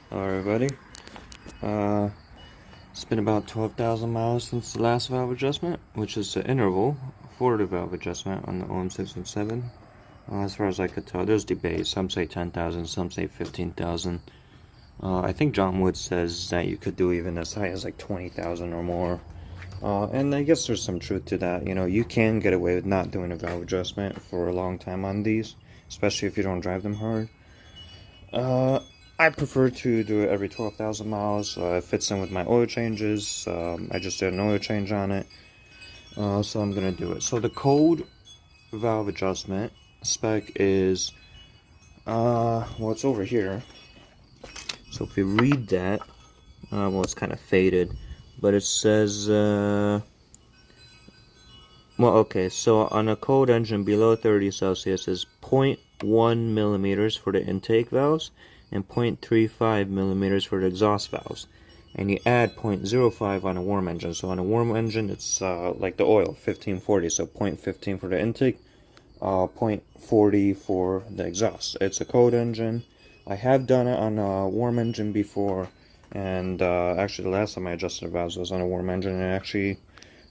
Hello everybody. It's been about 12,000 miles since the last valve adjustment, which is the interval for the valve adjustment on the OM617. As far as I could tell, there's debate. Some say 10,000, some say 15,000. I think John Wood says that you could do even as high as like 20,000 or more. And I guess there's some truth to that. You know, you can get away with not doing a valve adjustment for a long time on these, especially if you don't drive them hard. I prefer to do it every 12,000 miles. It fits in with my oil changes. I just did an oil change on it, so I'm gonna do it. So the code valve adjustment spec is, well, it's over here. So if you read that, well, it's kind of faded, but it says, well, okay, so on a cold engine below 30 Celsius is 0.1 millimeters for the intake valves and 0.35 millimeters for the exhaust valves, and you add 0.05 on a warm engine. So on a warm engine, it's like the oil, 1540, so 0.15 for the intake, 0.40 for the exhaust. It's a cold engine. I have done it on a warm engine before, and actually the last time I adjusted the valves was on a warm engine, and actually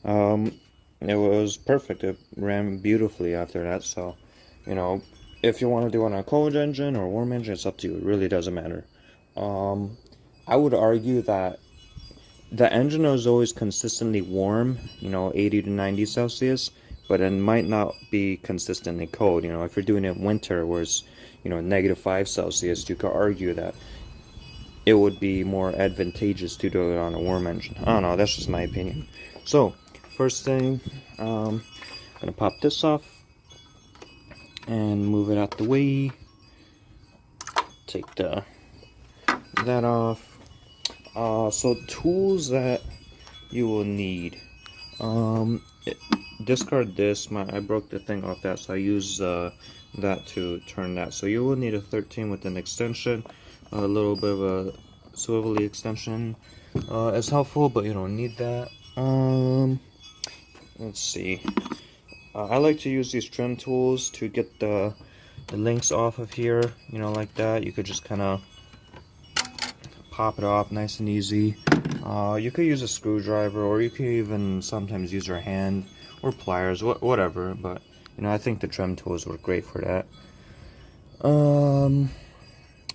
it was perfect. It ran beautifully after that. So, you know, if you want to do it on a cold engine or a warm engine, it's up to you. It really doesn't matter. I would argue that the engine is always consistently warm, you know, 80 to 90 Celsius, but it might not be consistently cold. You know, if you're doing it in winter where it's, you know, -5 Celsius, you could argue that it would be more advantageous to do it on a warm engine. I don't know, that's just my opinion. So, first thing, I'm gonna pop this off and move it out the way. Take that off. So tools that you will need. Discard this. I broke the thing off that, so I use that to turn that. So you will need a 13 with an extension. A little bit of a swivelly extension is helpful, but you don't need that. Let's see. I like to use these trim tools to get the links off of here, you know, like that. You could just kind of pop it off nice and easy. You could use a screwdriver, or you could even sometimes use your hand or pliers, whatever, but you know, I think the trim tools work great for that.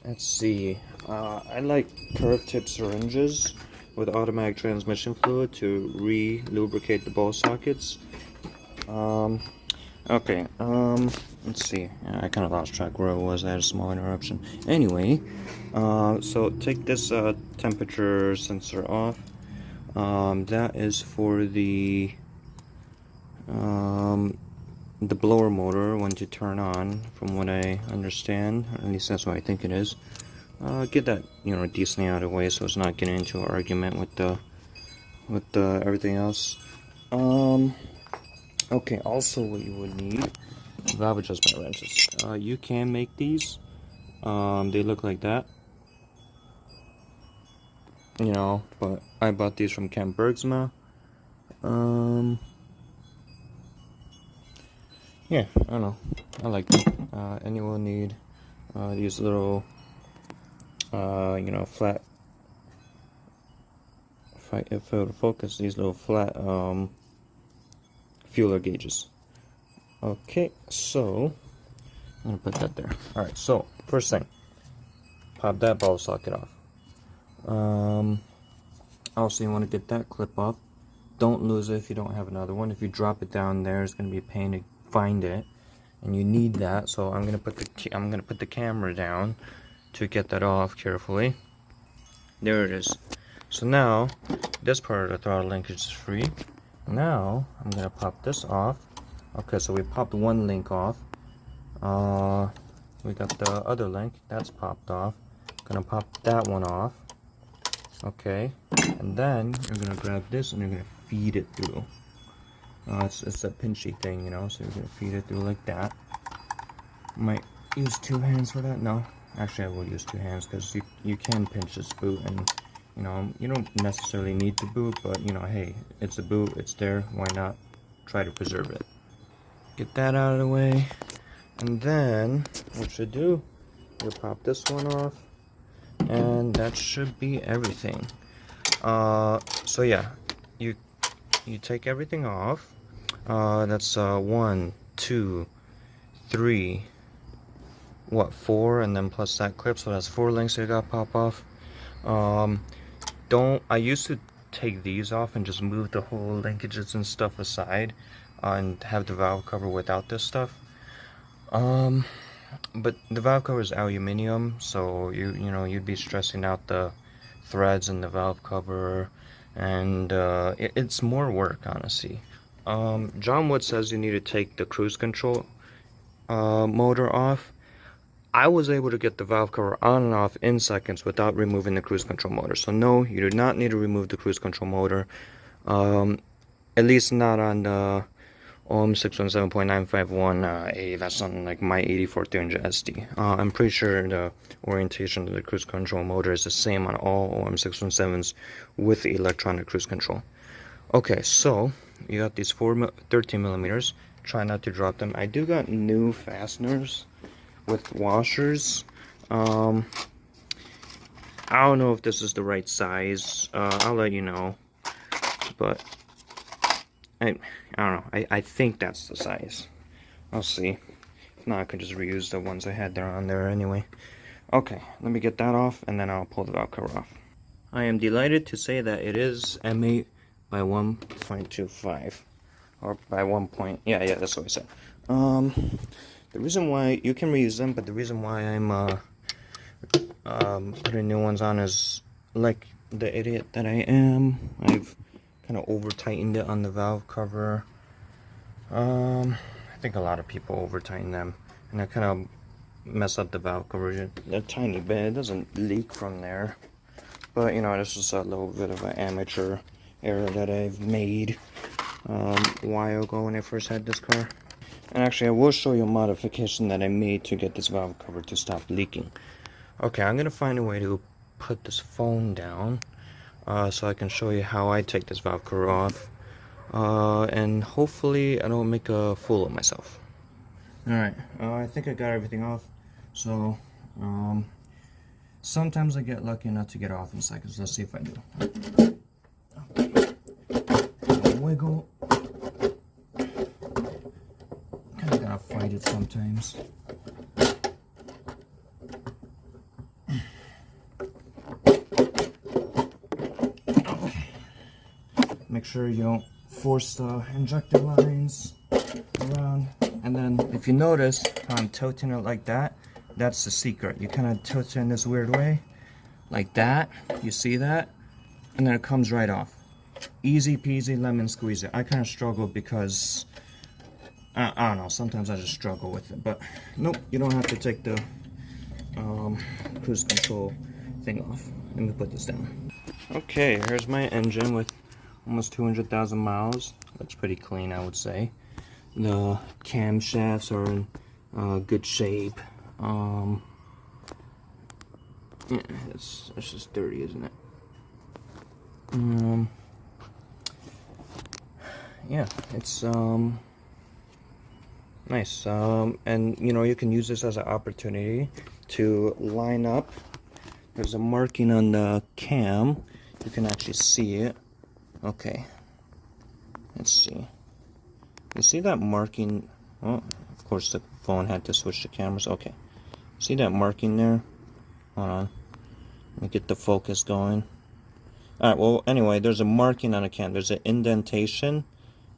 Let's see. I like curved tip syringes with automatic transmission fluid to re-lubricate the ball sockets. Okay, let's see. I kind of lost track where I was. I had a small interruption. Anyway, so take this temperature sensor off. That is for the blower motor when to turn on, from what I understand. At least that's what I think it is. Get that, you know, decently out of the way so it's not getting into an argument with the everything else. Okay, also what you would need, valve adjustment wrenches. You can make these. They look like that. You know, but I bought these from Kent Bergsma. Yeah, I don't know. I like them. And you will need these little, you know, flat, if I were to focus, these little flat, fueler gauges. Okay, so I'm gonna put that there. Alright, so first thing, pop that ball socket off. Also, you want to get that clip off. Don't lose it if you don't have another one. If you drop it down there, it's gonna be a pain to find it, and you need that. So I'm gonna put the camera down to get that off carefully. There it is. So now this part of the throttle linkage is free. Now I'm gonna pop this off. Okay, so we popped one link off. We got the other link that's popped off. Gonna pop that one off. Okay, and then you're gonna grab this and you're gonna feed it through. It's a pinchy thing, you know. So you're gonna feed it through like that. Might use two hands for that. No, actually I will use two hands because you can pinch this boot, and you know, you don't necessarily need the boot, but you know, hey, it's a boot, it's there, why not try to preserve it. Get that out of the way, and then what you do, you pop this one off, And that should be everything. So yeah, you take everything off. That's 1, 2, 3, what, 4, and then plus that clip, so that's 4 links you got pop off. I used to take these off and just move the whole linkages and stuff aside, and have the valve cover without this stuff. But the valve cover is aluminium, so you'd be stressing out the threads in the valve cover, and it's more work, honestly. John Wood says you need to take the cruise control motor off. I was able to get the valve cover on and off in seconds without removing the cruise control motor. So no, you do not need to remove the cruise control motor. At least not on the OM617.951A. That's on like my 84-300 SD. I'm pretty sure the orientation of the cruise control motor is the same on all OM617s with the electronic cruise control. Okay, so you got these 13 millimeters. Try not to drop them. I do got new fasteners with washers. I don't know if this is the right size. I'll let you know, but I don't know. I think that's the size. I'll see. If not, I could just reuse the ones I had there on there anyway. Okay, let me get that off, and then I'll pull the valve cover off. I am delighted to say that it is M8 by 1.25, or by 1 point. Yeah, that's what I said. The reason why you can reuse them, but the reason why I'm putting new ones on is, like the idiot that I am, I've kind of over tightened it on the valve cover. I think a lot of people over tighten them, and I kind of mess up the valve cover a tiny bit. It doesn't leak from there, but this is a little bit of an amateur error that I've made a while ago when I first had this car. And actually, I will show you a modification that I made to get this valve cover to stop leaking. Okay, I'm gonna find a way to put this phone down so I can show you how I take this valve cover off, and hopefully I don't make a fool of myself. Alright, I think I got everything off. So sometimes I get lucky enough to get off in seconds. Let's see if I do. Wiggle. Kinda gotta fight it sometimes. Okay. Make sure you don't force the injector lines around. And then if you notice how I'm tilting it like that, that's the secret. You kind of tilt it in this weird way, like that. You see that? And then it comes right off. Easy peasy lemon squeezy. I kind of struggle because I don't know, sometimes I just struggle with it, but nope, you don't have to take the cruise control thing off. Let me put this down. Okay, here's my engine with almost 200,000 miles. Looks pretty clean, I would say. The camshafts are in good shape. Yeah, it's just dirty, isn't it? Yeah, it's nice. And you can use this as an opportunity to line up. There's a marking on the cam. You can actually see it. Okay. Let's see. You see that marking? Oh, of course the phone had to switch the cameras. Okay. See that marking there? Hold on. Let me get the focus going. Alright, well, anyway, there's a marking on the cam. There's an indentation.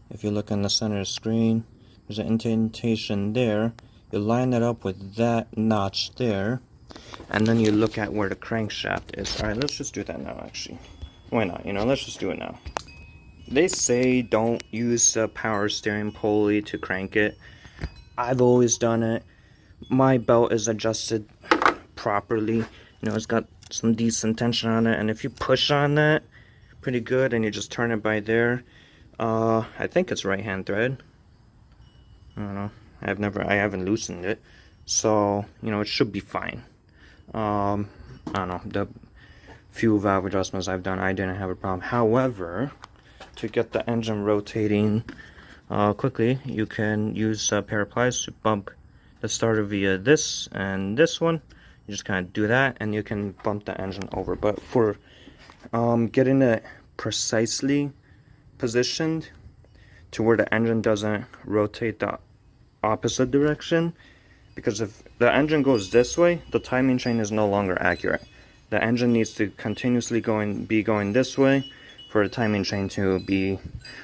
If you look on the center of the screen, there's an indentation there. You line it up with that notch there, and then you look at where the crankshaft is. Alright, let's just do that now, actually. Why not? Let's just do it now. They say don't use the power steering pulley to crank it. I've always done it. My belt is adjusted properly. It's got some decent tension on it, and if you push on that pretty good and you just turn it by there, I think it's right hand thread. I don't know. I haven't loosened it, so it should be fine. I don't know. The few valve adjustments I've done, I didn't have a problem. However, to get the engine rotating quickly, you can use a pair of pliers to bump the starter via this and this one. You just kind of do that and you can bump the engine over. But for getting it precisely positioned to where the engine doesn't rotate the opposite direction, because if the engine goes this way, the timing chain is no longer accurate. The engine needs to continuously be going this way for the timing chain to be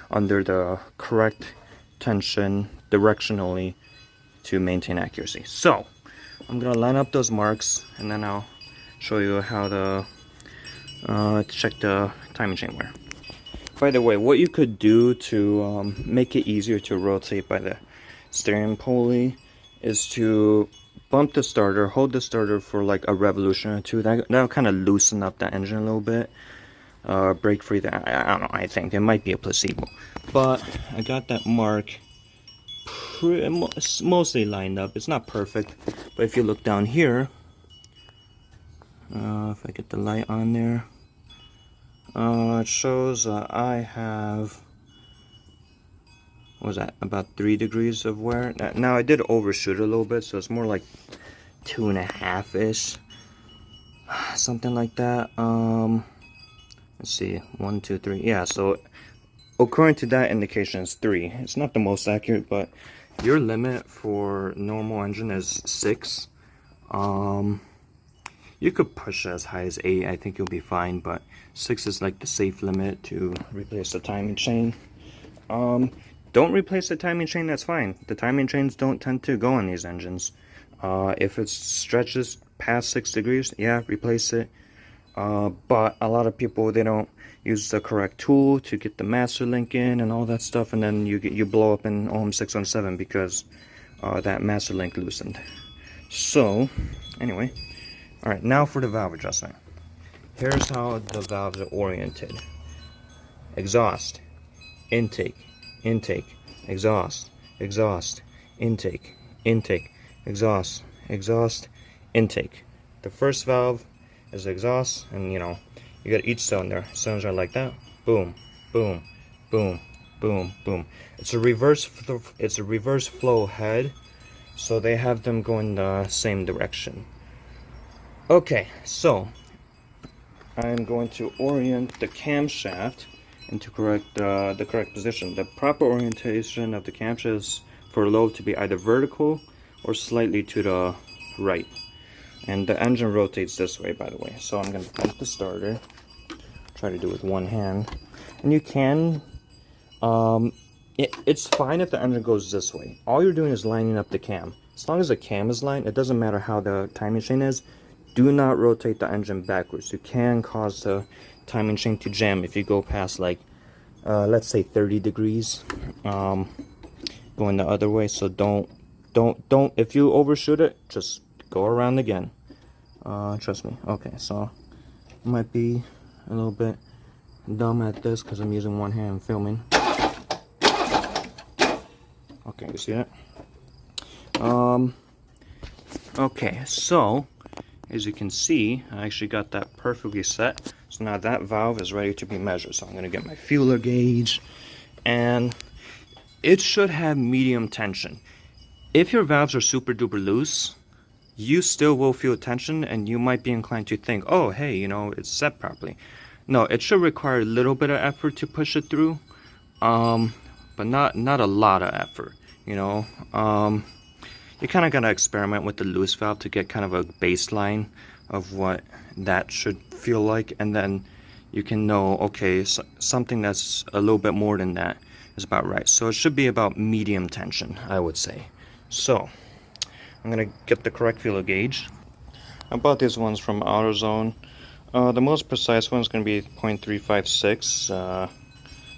under the correct tension directionally to maintain accuracy. So I'm gonna line up those marks and then I'll show you how to check the timing chain wear. By the way, what you could do to make it easier to rotate by the steering pulley is to bump the starter, hold the starter for like a revolution or two. That'll kind of loosen up the engine a little bit. Brake free. That I don't know. I think it might be a placebo, but I got that mark mostly lined up. It's not perfect, but if you look down here, if I get the light on there, it shows I have, what was that, about 3 degrees of wear. Now I did overshoot a little bit, so it's more like 2.5-ish, something like that. Let's see, 1, 2, 3. Yeah, so according to that indication, it's 3. It's not the most accurate, but your limit for normal engine is 6. You could push as high as 8. I think you'll be fine, but 6 is like the safe limit to replace the timing chain. Don't replace the timing chain, that's fine. The timing chains don't tend to go on these engines. If it stretches past 6 degrees, yeah, replace it. But a lot of people, they don't use the correct tool to get the master link in and all that stuff, and then you blow up in OM617 because that master link loosened. So anyway, all right, now for the valve adjustment. Here's how the valves are oriented: exhaust, intake, intake, exhaust, exhaust, intake, intake, exhaust, exhaust, intake. The first valve is exhaust, and you know, you got each cylinder. Cylinders are like that. Boom, boom, boom, boom, boom. It's a reverse flow head, so they have them going the same direction. Okay, so I'm going to orient the camshaft into the correct position. The proper orientation of the camshaft is for load to be either vertical or slightly to the right. And the engine rotates this way, by the way. So I'm going to bump the starter. Try to do it with one hand. And you can, it's fine if the engine goes this way. All you're doing is lining up the cam. As long as the cam is lined, it doesn't matter how the timing chain is. Do not rotate the engine backwards. You can cause the timing chain to jam if you go past, like, let's say 30 degrees, going the other way. So don't, if you overshoot it, just go around again. Trust me. Okay, so I might be a little bit dumb at this because I'm using one hand filming. Okay, you see that? Okay, so as you can see, I actually got that perfectly set. So now that valve is ready to be measured. So I'm going to get my feeler gauge, and it should have medium tension. If your valves are super duper loose, you still will feel tension, and you might be inclined to think, oh, hey, you know, it's set properly. No, it should require a little bit of effort to push it through, but not a lot of effort, you know. You kind of got to experiment with the loose valve to get kind of a baseline of what that should feel like, and then you can know, okay, so something that's a little bit more than that is about right. So it should be about medium tension, I would say. So I'm gonna get the correct feeler gauge. I bought these ones from AutoZone. The most precise one is gonna be 0.356. Let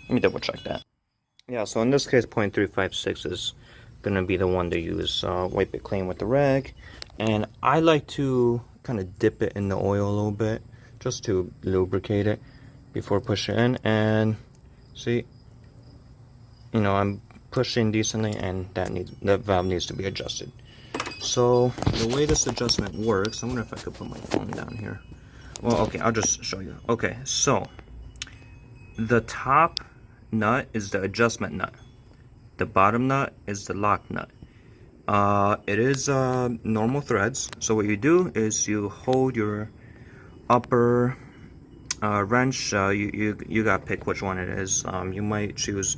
me double check that. Yeah, so in this case, 0.356 is gonna be the one to use. Wipe it clean with the rag, and I like to kind of dip it in the oil a little bit just to lubricate it before pushing in. And see, you know, I'm pushing decently, and that valve needs to be adjusted. So the way this adjustment works, I wonder if I could put my phone down here. Well, okay, I'll just show you. Okay, so the top nut is the adjustment nut. The bottom nut is the lock nut. It is normal threads. So what you do is you hold your upper wrench. You gotta pick which one it is. You might choose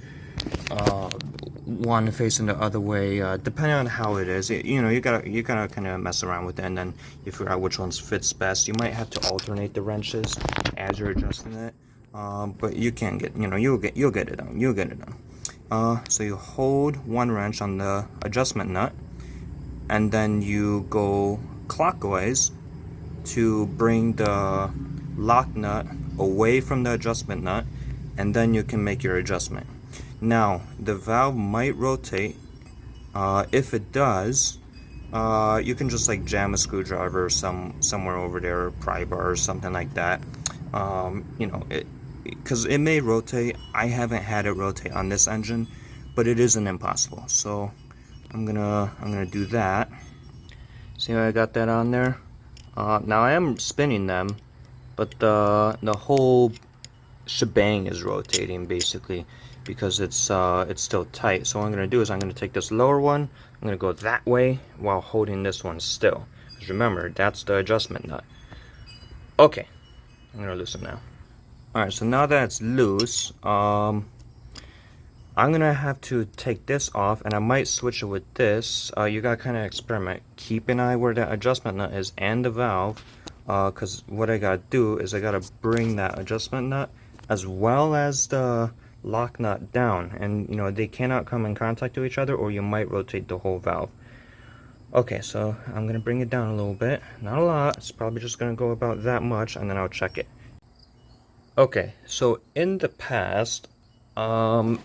one facing the other way, depending on how it is. You know, you gotta kind of mess around with it, and then you figure out which ones fits best. You might have to alternate the wrenches as you're adjusting it, but you can get, you know, you'll get it done. You'll get it done. So you hold one wrench on the adjustment nut, and then you go clockwise to bring the lock nut away from the adjustment nut, and then you can make your adjustment. Now the valve might rotate. If it does, you can just like jam a screwdriver somewhere over there, or pry bar or something like that. You know, because it may rotate. I haven't had it rotate on this engine, but it isn't impossible. So I'm gonna do that. See how I got that on there? Now I am spinning them, but the whole shebang is rotating basically because it's still tight. So what I'm gonna do is I'm gonna take this lower one, I'm gonna go that way while holding this one still. Because remember, that's the adjustment nut. Okay, I'm gonna loosen now. Alright, so now that it's loose, I'm gonna have to take this off, and I might switch it with this. You gotta kind of experiment. Keep an eye where that adjustment nut is and the valve, because what I gotta do is I gotta bring that adjustment nut as well as the lock nut down, and you know, they cannot come in contact with each other or you might rotate the whole valve. Okay, so I'm gonna bring it down a little bit, not a lot. It's probably just gonna go about that much, and then I'll check it. Okay, so in the past, I've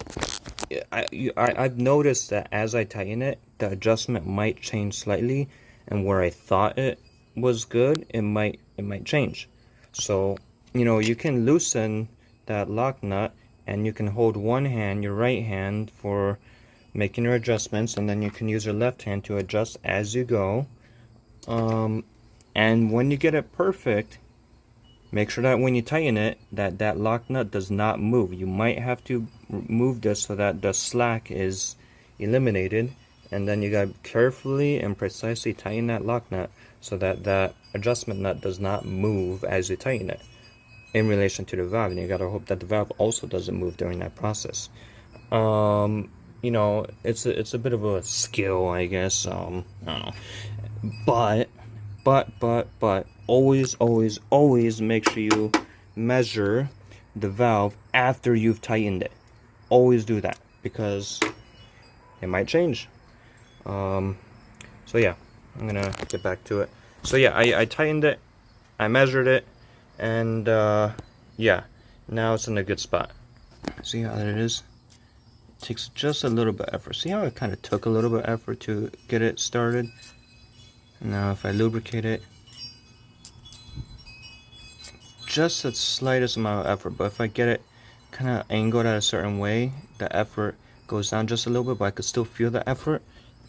noticed that as I tighten it, the adjustment might change slightly, and where I thought it was good, it might change. So, you know, you can loosen that lock nut, and you can hold one hand, your right hand, for making your adjustments, and then you can use your left hand to adjust as you go. And when you get it perfect, make sure that when you tighten it, that lock nut does not move. You might have to move this so that the slack is eliminated, and then you gotta carefully and precisely tighten that lock nut so that that adjustment nut does not move as you tighten it in relation to the valve, and you gotta hope that the valve also doesn't move during that process. You know, it's a bit of a skill, I guess. I don't know, but always make sure you measure the valve after you've tightened it. Always do that, because it might change. So yeah, I'm gonna get back to it. So yeah, I tightened it, I measured it, and yeah, now it's in a good spot. See how that it is? It takes just a little bit of effort. See how it kind of took a little bit of effort to get it started? Now if I lubricate it, just the slightest amount of effort, but if I get it kind of angled at a certain way, the effort goes down just a little bit, but I could still feel the effort.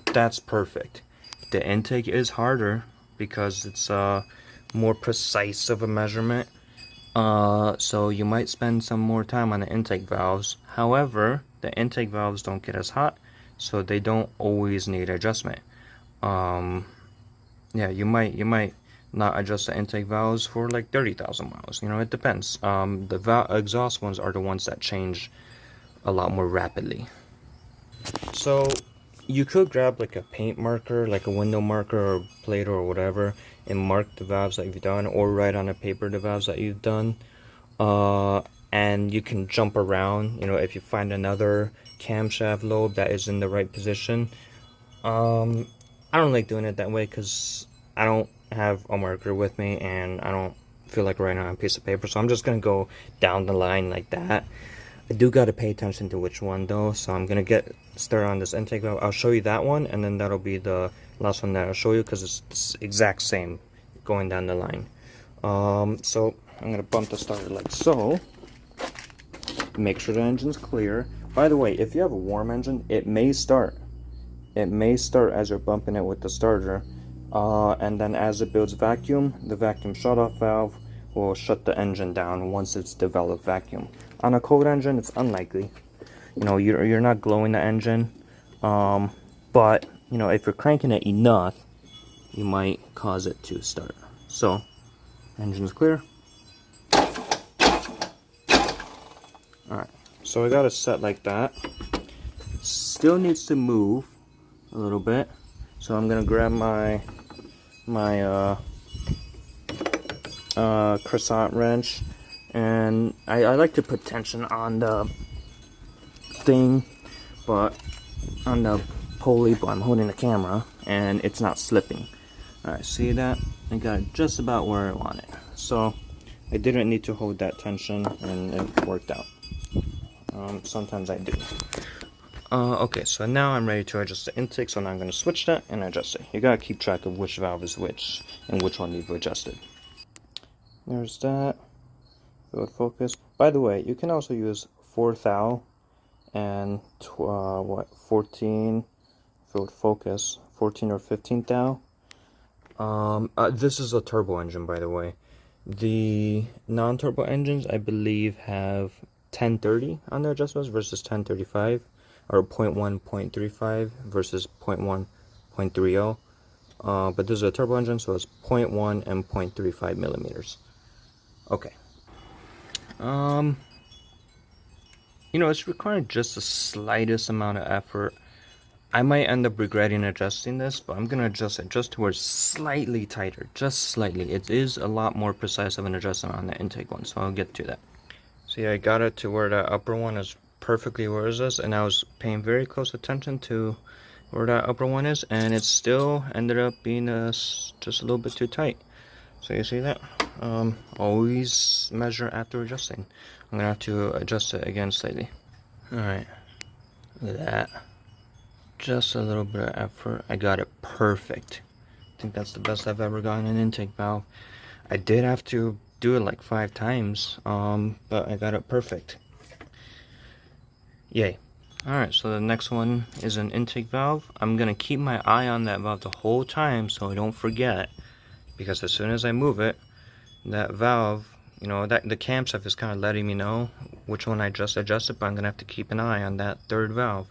That's perfect. The intake is harder because it's more precise of a measurement, so you might spend some more time on the intake valves. However, the intake valves don't get as hot, so they don't always need adjustment. Yeah, you might not adjust the intake valves for like 30,000 miles. You know, it depends. The exhaust ones are the ones that change a lot more rapidly. So you could grab like a paint marker, like a window marker or plate or whatever, and mark the valves that you've done, or write on a paper the valves that you've done. And you can jump around, you know, if you find another camshaft lobe that is in the right position. I don't like doing it that way because I don't have a marker with me, and I don't feel like writing on a piece of paper, so I'm just gonna go down the line like that. I do gotta pay attention to which one though, so I'm gonna get started on this intake valve. I'll show you that one, and then that'll be the last one that I'll show you, because it's the exact same going down the line. So I'm gonna bump the starter like so. Make sure the engine's clear. By the way, if you have a warm engine, it may start. It may start as you're bumping it with the starter, and then as it builds vacuum, the vacuum shutoff valve will shut the engine down once it's developed vacuum. On a cold engine, it's unlikely. You know, you're not glowing the engine, but you know, if you're cranking it enough, you might cause it to start. So, engine's clear. Alright, so I got it set like that. Still needs to move a little bit. So I'm gonna grab my croissant wrench, and I like to put tension on the thing, but on the pulley, but I'm holding the camera and it's not slipping. Alright, see that? I got it just about where I want it. So I didn't need to hold that tension and it worked out. Sometimes I do. Okay, so now I'm ready to adjust the intake, so now I'm going to switch that and adjust it. You gotta keep track of which valve is which and which one you've adjusted. There's that. Field focus. By the way, you can also use 4th thou and 14 field focus, 14 or 15 thou. This is a turbo engine, by the way. The non-turbo engines, I believe, have 1030 on their adjustments versus 1035, or 0.1, 0.35 versus 0.1, 0.30. But this is a turbo engine, so it's 0.1 and 0.35 millimeters. Okay. You know, it's requiring just the slightest amount of effort. I might end up regretting adjusting this, but I'm gonna adjust it just towards slightly tighter, just slightly. It is a lot more precise of an adjustment on the intake one, so I'll get to that. See, I got it to where the upper one is perfectly where it is, and I was paying very close attention to where that upper one is, and it still ended up being just a little bit too tight. So you see that? Always measure after adjusting. I'm gonna have to adjust it again slightly. Alright, look at that. Just a little bit of effort. I got it perfect. I think that's the best I've ever gotten an intake valve. I did have to do it like 5 times, but I got it perfect. Yay. Alright, so the next one is an intake valve. I'm gonna keep my eye on that valve the whole time so I don't forget, because as soon as I move it, that valve, you know, that the camshaft is kind of letting me know which one I just adjusted, but I'm gonna have to keep an eye on that third valve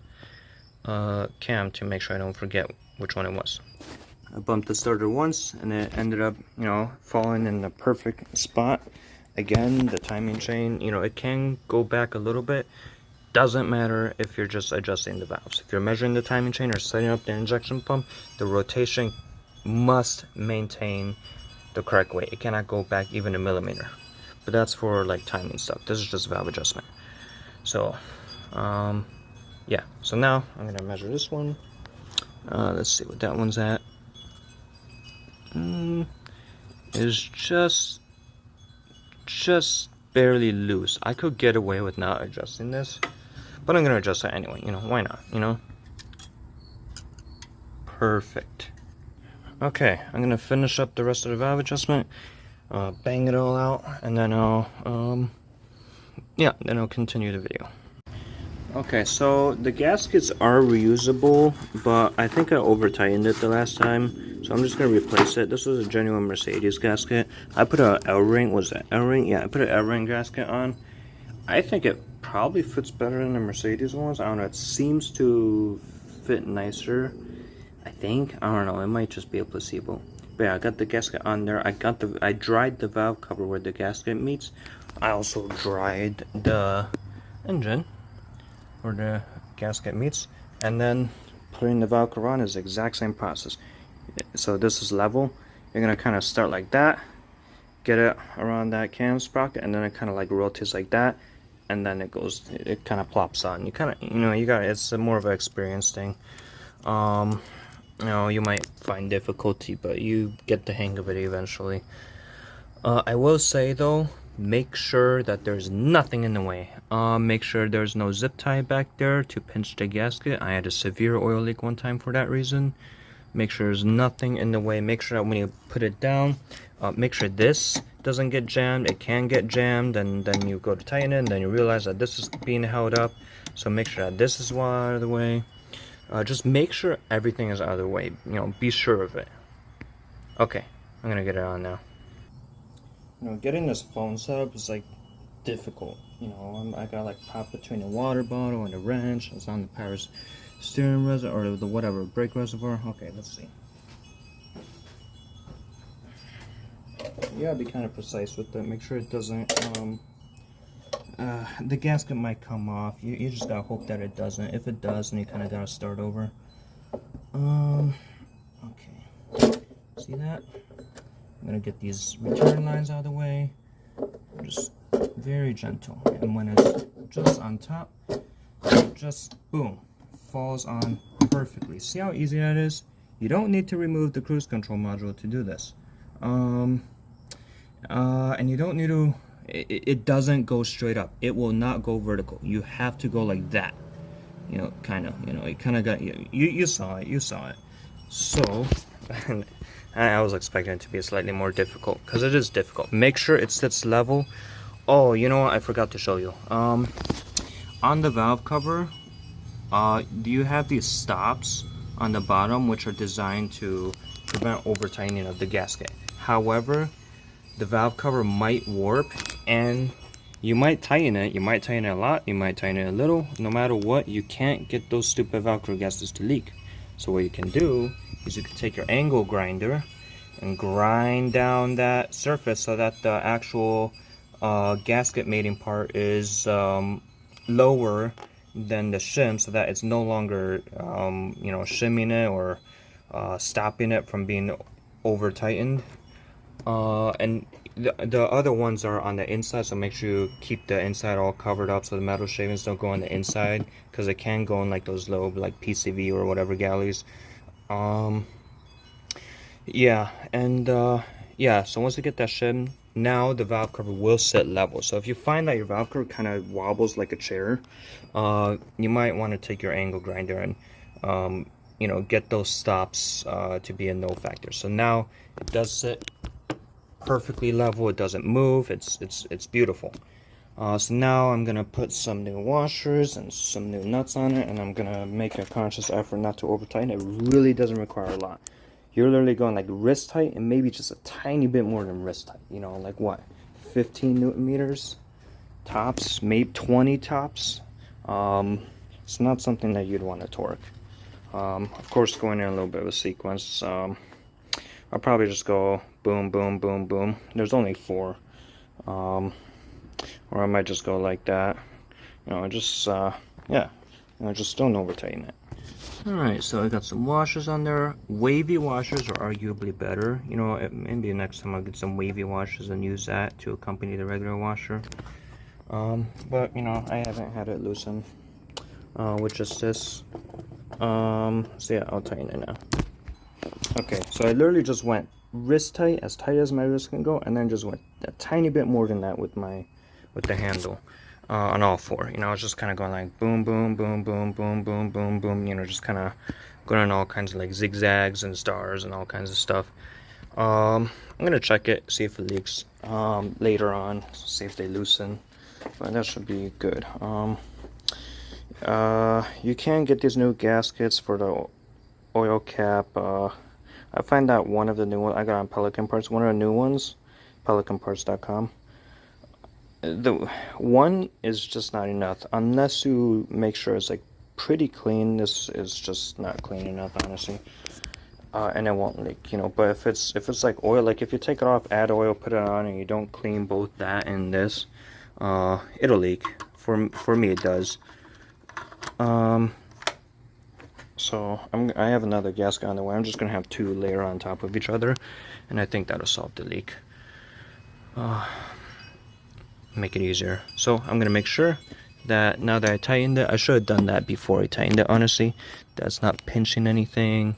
cam to make sure I don't forget which one it was. I bumped the starter once and it ended up, you know, falling in the perfect spot. Again, the timing chain, you know, it can go back a little bit. Doesn't matter if you're just adjusting the valves. If you're measuring the timing chain or setting up the injection pump, the rotation must maintain the correct way. It cannot go back even a millimeter. But that's for like timing stuff. This is just valve adjustment. So, yeah. So now I'm gonna measure this one. Let's see what that one's at. Is just barely loose. I could get away with not adjusting this, but I'm gonna adjust it anyway. You know, why not? You know. Perfect. Okay, I'm gonna finish up the rest of the valve adjustment, bang it all out, and then I'll continue the video. Okay, so the gaskets are reusable, but I think I over tightened it the last time, so I'm just gonna replace it. This was a genuine Mercedes gasket. I put a L-ring. Was that L-ring? Yeah, I put an L-ring gasket on. I think it probably fits better than the Mercedes ones. I don't know. It seems to fit nicer. I think. I don't know. It might just be a placebo. But yeah, I got the gasket on there. I dried the valve cover where the gasket meets. I also dried the engine where the gasket meets, and then putting the valve cover on is the exact same process. So this is level. You're gonna kind of start like that, get it around that cam sprocket, and then it kind of like rotates like that, and then it goes, it kind of plops on. You kind of, you know, you got, it's more of an experience thing. You know, you might find difficulty, but you get the hang of it eventually. I will say though, make sure that there's nothing in the way. Make sure there's no zip tie back there to pinch the gasket. I had a severe oil leak one time for that reason. Make sure there's nothing in the way. Make sure that when you put it down, make sure this doesn't get jammed. It can get jammed, and then you go to tighten it, and then you realize that this is being held up. So make sure that this is well out of the way. Just make sure everything is out of the way. You know, be sure of it. Okay, I'm gonna get it on now. You know, getting this phone set up is like difficult. You know, I got like caught between the water bottle and the wrench. It's on the power steering reservoir, or the whatever, brake reservoir. Okay, let's see. You gotta be kind of precise with it. Make sure it doesn't, the gasket might come off. You just gotta hope that it doesn't. If it does, then you kind of gotta start over. Okay. See that? I'm gonna get these return lines out of the way. Just very gentle. And when it's just on top, just boom, falls on perfectly. See how easy that is? You don't need to remove the cruise control module to do this. And you don't need to, it doesn't go straight up. It will not go vertical. You have to go like that. You know, kind of, you know, it kind of got, you saw it, you saw it. So, I was expecting it to be slightly more difficult, because it is difficult. Make sure it sits level. Oh, you know what, I forgot to show you. On the valve cover, you have these stops on the bottom, which are designed to prevent over tightening of the gasket. However, the valve cover might warp, and you might tighten it. You might tighten it a lot, you might tighten it a little. No matter what, you can't get those stupid Velcro gaskets to leak. So what you can do is you can take your angle grinder and grind down that surface so that the actual gasket mating part is lower than the shim, so that it's no longer you know, shimming it or stopping it from being over tightened. And the other ones are on the inside, so make sure you keep the inside all covered up so the metal shavings don't go on the inside, because it can go in like those little like PCV or whatever galleys. Yeah, and yeah, so once you get that shim, now the valve cover will sit level. So if you find that your valve cover kind of wobbles like a chair, you might want to take your angle grinder and you know, get those stops to be a no factor. So now it does sit perfectly level, it doesn't move, it's beautiful. So now I'm gonna put some new washers and some new nuts on it, and I'm gonna make a conscious effort not to over tighten. It really doesn't require a lot. You're literally going like wrist tight, and maybe just a tiny bit more than wrist tight, you know, like what, 15 Newton meters tops, maybe 20 tops. It's not something that you'd want to torque. Of course, going in a little bit of a sequence. I'll probably just go boom, boom, boom, boom. There's only 4. Or I might just go like that. You know, just, yeah. You know, just don't over tighten it. Alright, so I got some washers on there. Wavy washers are arguably better. You know, maybe next time I'll get some wavy washers and use that to accompany the regular washer. But, you know, I haven't had it loosen with just this. So yeah, I'll tighten it now. Okay, so I literally just went wrist tight as my wrist can go, and then just went a tiny bit more than that with the handle on all 4. You know, I was just kind of going like boom, boom, boom, boom, boom, boom, boom, boom. You know, just kind of going on all kinds of like zigzags and stars and all kinds of stuff. I'm gonna check it, see if it leaks later on, see if they loosen, but that should be good. You can get these new gaskets for the oil cap. I find that one of the new ones I got on Pelican Parts, one of the new ones, pelicanparts.com. The one is just not enough unless you make sure it's like pretty clean. This is just not clean enough, honestly, and it won't leak, you know. But if it's like oil, like if you take it off, add oil, put it on, and you don't clean both that and this, it'll leak. For me, it does. So I have another gasket on the way. I'm just gonna have 2 layer on top of each other, and I think that'll solve the leak. Make it easier. So I'm gonna make sure that now that I tightened it, I should have done that before I tightened it, honestly. That's not pinching anything.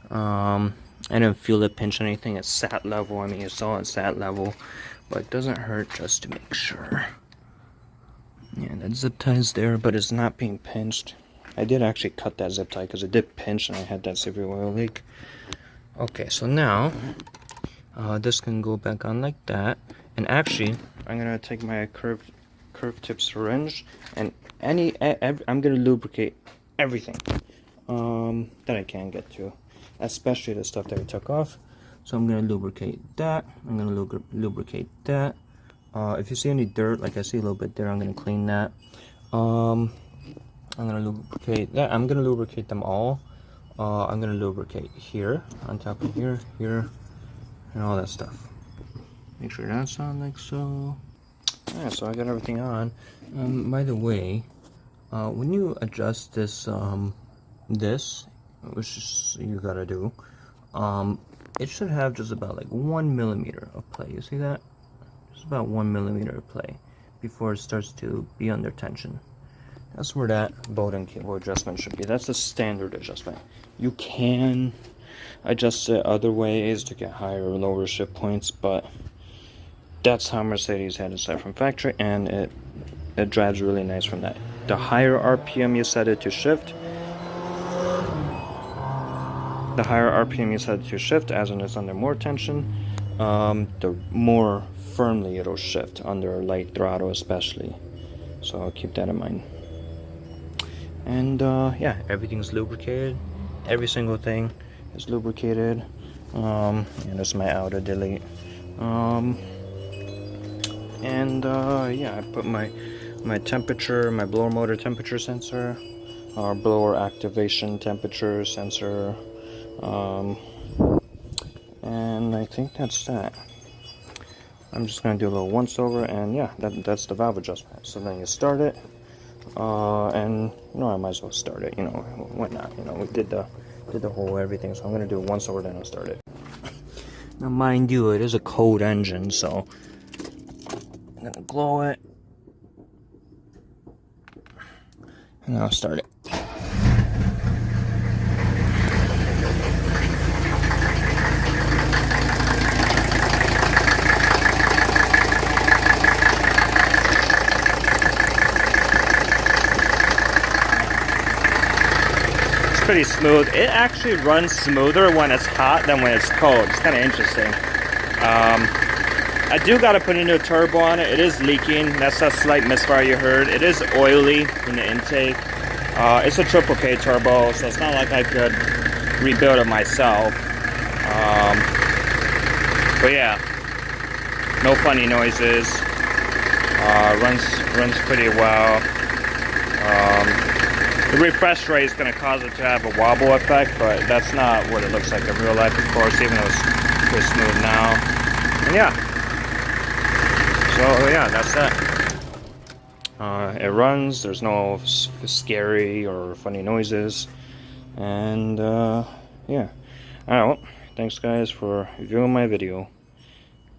I didn't feel it pinch anything. It sat level. I mean, you saw it sat level, but it doesn't hurt just to make sure. Yeah, that zip tie is there, but it's not being pinched. I did actually cut that zip tie because it did pinch and I had that severe oil leak. Okay, so now this can go back on like that. And actually, I'm gonna take my curved tip syringe, and I'm gonna lubricate everything that I can get to, especially the stuff that I took off. So I'm gonna lubricate that. I'm gonna lubricate that. If you see any dirt, like I see a little bit there, I'm gonna clean that. I'm gonna lubricate that. I'm gonna lubricate them all. I'm gonna lubricate here, on top of here, here, and all that stuff. Make sure that's on like so. Yeah, so I got everything on. By the way, when you adjust this, which is you gotta do, it should have just about like 1 millimeter of play. You see that? Just about 1 millimeter of play before it starts to be under tension. That's where that bolt and cable adjustment should be. That's the standard adjustment. You can adjust it other ways to get higher or lower shift points, but that's how Mercedes had it set from factory, and it drives really nice from that. The higher RPM you set it to shift, as in it's under more tension, the more firmly it'll shift under light throttle especially. So I'll keep that in mind. And yeah, everything's lubricated. Every single thing is lubricated. And this is my auto delete. Yeah, I put my temperature, my blower motor temperature sensor, blower activation temperature sensor, and I think that's that. I'm just gonna do a little once over, and yeah, that's the valve adjustment. So then you start it, and you know, I might as well start it. You know, why not? You know, we did the whole everything, so I'm gonna do it once over, then I'll start it. Now, mind you, it is a cold engine, so I'm gonna glow it, and I'll start it. Pretty smooth. It actually runs smoother when it's hot than when it's cold. It's kind of interesting. I do got to put a new turbo on it. It is leaking. That's a slight misfire you heard. It is oily in the intake. It's a triple K turbo, so it's not like I could rebuild it myself. But yeah, no funny noises. Runs pretty well. The refresh rate is going to cause it to have a wobble effect, but that's not what it looks like in real life, of course, even though it's pretty smooth now. And yeah. So yeah, that's that. It runs, there's no scary or funny noises. And yeah. Alright, well, thanks guys for viewing my video.